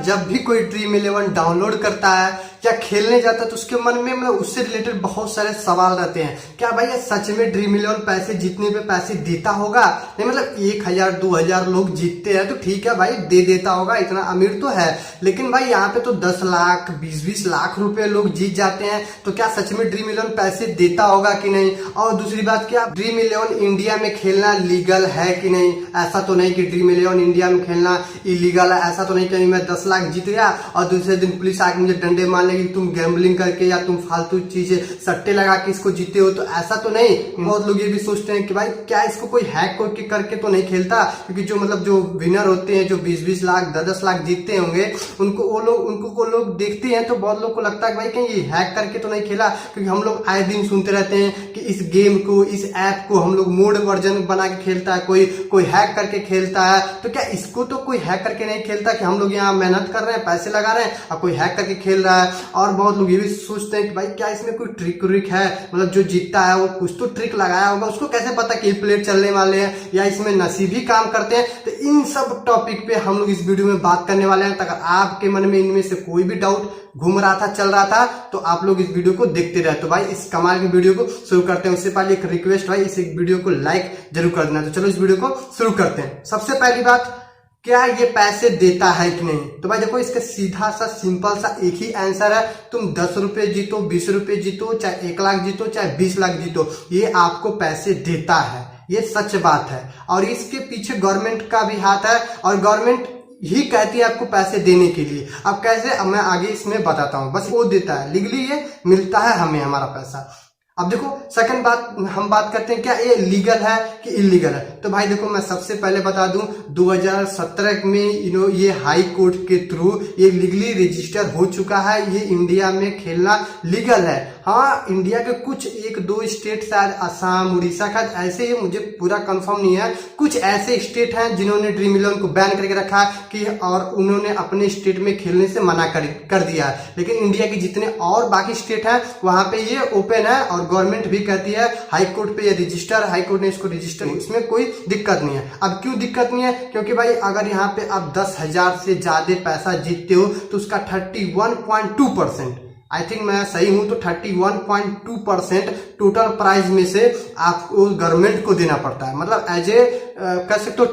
जब भी कोई Dream11 डाउनलोड करता है या खेलने जाता है तो उसके मन में मतलब उससे रिलेटेड बहुत सारे सवाल रहते हैं। क्या भाई ये सच में Dream11 पैसे जीतने पे पैसे देता होगा? नहीं मतलब 1000 2000 लोग जीतते हैं तो ठीक है भाई, दे देता होगा, इतना अमीर तो है। लेकिन भाई यहाँ पे तो 10 लाख 20-20 लाख रुपए लोग जीत जाते हैं, तो क्या सच में Dream11 पैसे देता होगा कि नहीं? और दूसरी बात, क्या Dream11 इंडिया में खेलना लीगल है कि नहीं? ऐसा तो नहीं कि Dream11 इंडिया में खेलना इलीगल है, ऐसा तो नहीं कि मैं 10 लाख जीत गया और दूसरे दिन पुलिस आके मुझे डंडे मारने कि तुम गैम्बलिंग करके या तुम फालतू चीजें सट्टे लगा के इसको जीते हो, तो ऐसा तो नहीं। बहुत लोग ये भी सोचते हैं कि भाई क्या इसको कोई हैक करके तो नहीं खेलता, क्योंकि जो मतलब जो विनर होते हैं जो 20-20 लाख 10-10 लाख जीतते होंगे उनको लोग देखते हैं तो बहुत लोग को लगता है कि भाई कहीं ये हैक करके तो नहीं खेला। क्योंकि हम लोग आए दिन सुनते रहते हैं कि इस गेम को, इस ऐप को हम लोग मोड वर्जन बना के खेलता है, कोई हैक करके खेलता है। तो क्या इसको तो कोई हैक करके नहीं खेलता कि हम लोग यहाँ मेहनत कर रहे हैं, पैसे लगा रहे हैं और कोई हैक करके खेल रहा है? और बहुत लोग ये भी सोचते हैं कि भाई क्या इसमें कोई ट्रिक है, मतलब जो जीतता है वो कुछ तो ट्रिक लगाया होगा, उसको कैसे पता कि प्लेट चलने वाले हैं या इसमें नसीब ही काम करते हैं? तो इन सब टॉपिक पे हम लोग इस वीडियो में बात करने वाले हैं। अगर आपके मन में इनमें से कोई भी डाउट घूम रहा था, चल रहा था, तो आप लोग इस वीडियो को देखते रहे। तो भाई इस कमाल की वीडियो को शुरू करते हैं। उससे पहले एक रिक्वेस्ट, भाई इस वीडियो को लाइक जरूर कर देना। तो चलो इस वीडियो को शुरू करते हैं। सबसे पहली बात, क्या ये पैसे देता है कि नहीं? तो भाई देखो, इसका सीधा सा सिंपल सा एक ही आंसर है। तुम 10 रुपए जीतो, 20 रुपए जीतो, चाहे 1 लाख जीतो, चाहे 20 लाख जीतो, ये आपको पैसे देता है। ये सच बात है और इसके पीछे गवर्नमेंट का भी हाथ है और गवर्नमेंट ही कहती है आपको पैसे देने के लिए। अब कैसे, अब मैं आगे इसमें बताता हूँ। बस वो देता है, लीगली ये मिलता है हमें हमारा पैसा। अब देखो सेकंड बात, हम बात करते हैं क्या ये लीगल है कि इलीगल है। तो भाई देखो, मैं सबसे पहले बता दूं 2017 में ये हाई कोर्ट के थ्रू ये लीगली रजिस्टर हो चुका है। ये इंडिया में खेलना लीगल है। हाँ, इंडिया के कुछ 1-2 स्टेट, शायद असम उड़ीसा का, ऐसे ही मुझे पूरा कंफर्म नहीं है, कुछ ऐसे स्टेट हैं जिन्होंने Dream11 को बैन करके रखा है कि और उन्होंने अपने स्टेट में खेलने से मना कर दिया है। लेकिन इंडिया के जितने और बाकी स्टेट हैं वहां पे ये ओपन है और गवर्नमेंट भी कहती है हाई कोर्ट पे ये रजिस्टर, हाई कोर्ट ने इसको रजिस्टर, इसमें कोई दिक्कत नहीं है। अब क्यों दिक्कत नहीं है? क्योंकि भाई अगर यहाँ पे आप 10,000 से ज्यादा पैसा जीतते हो तो उसका 31.2%, आई थिंक मैं सही हूं तो 31.2% टोटल प्राइस में से आपको गवर्नमेंट को देना पड़ता है। मतलब एज ए कह सकते हो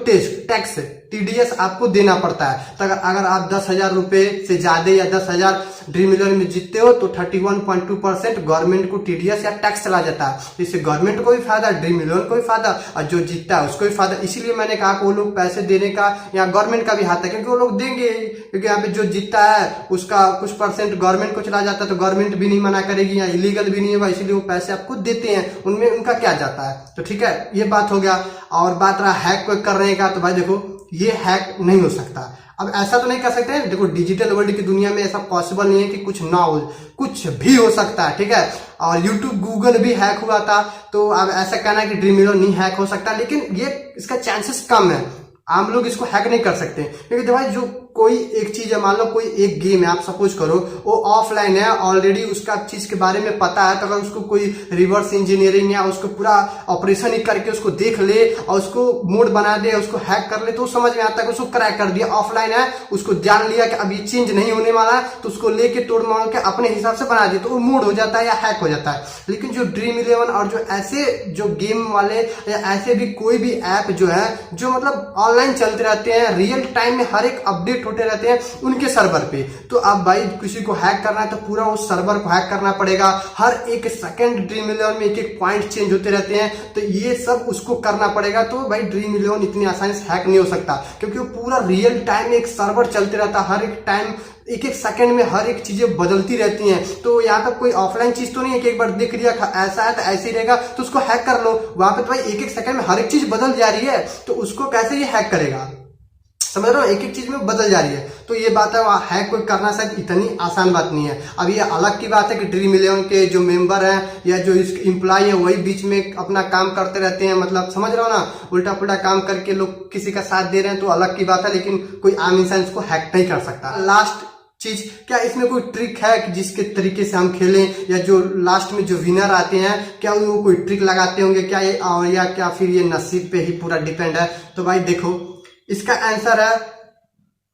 टैक्स TDS आपको देना पड़ता है। तो अगर आप 10,000 रुपए से ज्यादा या 10,000 Dream11 में जीतते हो तो 31.2% गवर्नमेंट को TDS या टैक्स चला जाता है। इससे गवर्नमेंट को भी फायदा, Dream11 को भी फायदा और जो जीतता है उसको भी फायदा। इसीलिए मैंने कहा कि वो लोग पैसे देने का या गवर्नमेंट का भी हाथ है, क्योंकि वो लोग देंगे, क्योंकि यहाँ पे जो जीतता है उसका कुछ परसेंट गवर्नमेंट को चला जाता है, तो गवर्नमेंट भी नहीं मना करेगी, या इलीगल भी नहीं है, इसलिए वो पैसे आपको देते हैं, उनमें उनका क्या जाता है। तो ठीक है, ये बात हो गया। और बात रहा हैक कोई करने का, तो भाई देखो ये हैक नहीं हो सकता। अब ऐसा तो नहीं कर सकते हैं, देखो डिजिटल वर्ल्ड की दुनिया में ऐसा पॉसिबल नहीं है कि कुछ ना हो, कुछ भी हो सकता है, ठीक है। और यूट्यूब गूगल भी हैक हुआ था, तो अब ऐसा कहना है कि Dream11 नहीं हैक हो सकता, लेकिन ये इसका चांसेस कम है। आम लोग इसको हैक नहीं कर सकते, क्योंकि भाई जो कोई एक चीज है, मान लो कोई एक गेम है, आप सपोज करो वो ऑफलाइन है, ऑलरेडी उसका चीज के बारे में पता है, तो अगर उसको कोई रिवर्स इंजीनियरिंग या उसको पूरा ऑपरेशन ही करके उसको देख ले और उसको मोड बना दे, उसको हैक कर ले, तो समझ में आता है कि उसको क्रैक कर दिया। ऑफलाइन है, उसको जान लिया कि अभी चेंज नहीं होने वाला है, तो उसको लेके तोड़ मार के अपने हिसाब से बना दिया, तो वो मोड हो जाता है या हैक हो जाता है। लेकिन जो Dream11 और जो ऐसे जो गेम वाले या ऐसे भी कोई भी ऐप जो है, जो मतलब ऑनलाइन चलते रहते हैं, रियल टाइम में हर एक अपडेट होते रहते हैं उनके सर्वर पे, तो अब भाई किसी को हैक करना है तो पूरा उस सर्वर को हैक करना पड़ेगा। हर एक सेकंड Dream11 में एक पॉइंट चेंज होते रहते हैं, तो ये सब उसको करना पड़ेगा। तो भाई Dream11 इतनी आसानी से हैक नहीं हो सकता, क्योंकि वो पूरा रियल टाइम में एक सर्वर चलते रहता है, हर एक टाइम एक सेकंड में हर एक चीजें बदलती रहती हैं। तो यहाँ पर कोई ऑफलाइन चीज तो नहीं है कि एक बार देख लिया ऐसा है तो ऐसे ही रहेगा तो उसको हैक कर लो। वहां पे तो भाई एक सेकंड में हर एक चीज बदल जा रही है, तो उसको कैसे ये हैक करेगा? समझ रहे हो, एक चीज में बदल जा रही है। तो ये बात है, वहां हैक कोई करना शायद इतनी आसान बात नहीं है। अब ये अलग की बात है कि Dream11 के जो मेंबर हैं या जो इसके एम्प्लॉय है वही बीच में अपना काम करते रहते हैं, मतलब समझ रहे हो ना, उल्टा पुल्टा काम करके लोग किसी का साथ दे रहे हैं, तो अलग की बात है। लेकिन कोई आम इंसान इसको हैक नहीं कर सकता। लास्ट चीज, क्या इसमें कोई ट्रिक है कि जिसके तरीके से हम खेलें, या जो लास्ट में जो विनर आते हैं क्या वो कोई ट्रिक लगाते होंगे क्या ये, और या क्या फिर ये नसीब पे ही पूरा डिपेंड है? तो भाई देखो, इसका आंसर है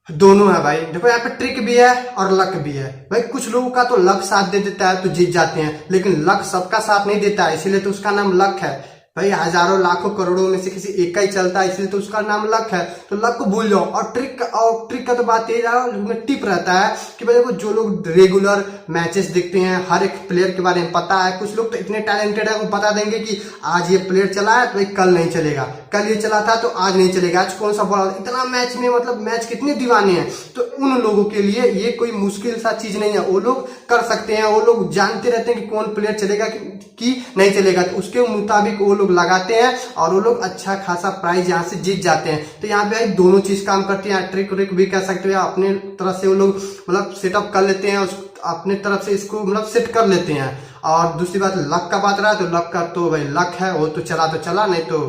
दोनों है भाई। देखो यहाँ पे ट्रिक भी है और लक भी है भाई। कुछ लोगों का तो लक साथ दे देता है तो जीत जाते हैं, लेकिन लक सबका साथ नहीं देता है, इसीलिए तो उसका नाम लक है भाई। हजारों लाखों करोड़ों में से किसी एक का ही चलता है, इसलिए तो उसका नाम लक है। तो लक को भूल जाओ। और ट्रिक का तो बात ये में टिप रहता है कि भाई देखो, जो लोग रेगुलर मैचेस देखते हैं, हर एक प्लेयर के बारे में पता है। कुछ लोग तो इतने टैलेंटेड है, वो बता देंगे कि आज ये प्लेयर चला है तो भाई कल नहीं चलेगा, कल ये चला था तो आज नहीं चलेगा, आज कौन सा बॉलर। इतना मैच में मतलब मैच कितने दीवाने हैं। तो उन लोगों के लिए ये कोई मुश्किल सा चीज नहीं है, वो लोग कर सकते हैं। वो लोग जानते रहते हैं कि कौन प्लेयर चलेगा कि नहीं चलेगा, तो उसके मुताबिक वो लोग लगाते हैं और वो लोग अच्छा खासा प्राइज यहाँ से जीत जाते हैं। तो यहाँ पे दोनों चीज काम करती है। ट्रिक व्रिक भी कह सकते हो, अपने तरफ से वो लोग मतलब सेटअप कर लेते हैं, अपने तरफ से इसको मतलब सेट कर लेते हैं। और दूसरी बात लक का बात रहा, तो लक का तो भाई लक है, वो तो चला नहीं तो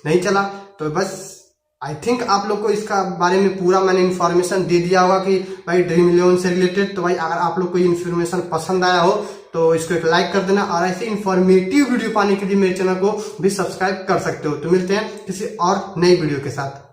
नहीं चला। तो बस आई थिंक आप लोग को इसका बारे में पूरा मैंने इन्फॉर्मेशन दे दिया होगा कि भाई ड्रीम 11 से रिलेटेड। तो भाई अगर आप लोग को इन्फॉर्मेशन पसंद आया हो तो इसको एक लाइक कर देना, और ऐसे इन्फॉर्मेटिव वीडियो पाने के लिए मेरे चैनल को भी सब्सक्राइब कर सकते हो। तो मिलते हैं किसी और नई वीडियो के साथ।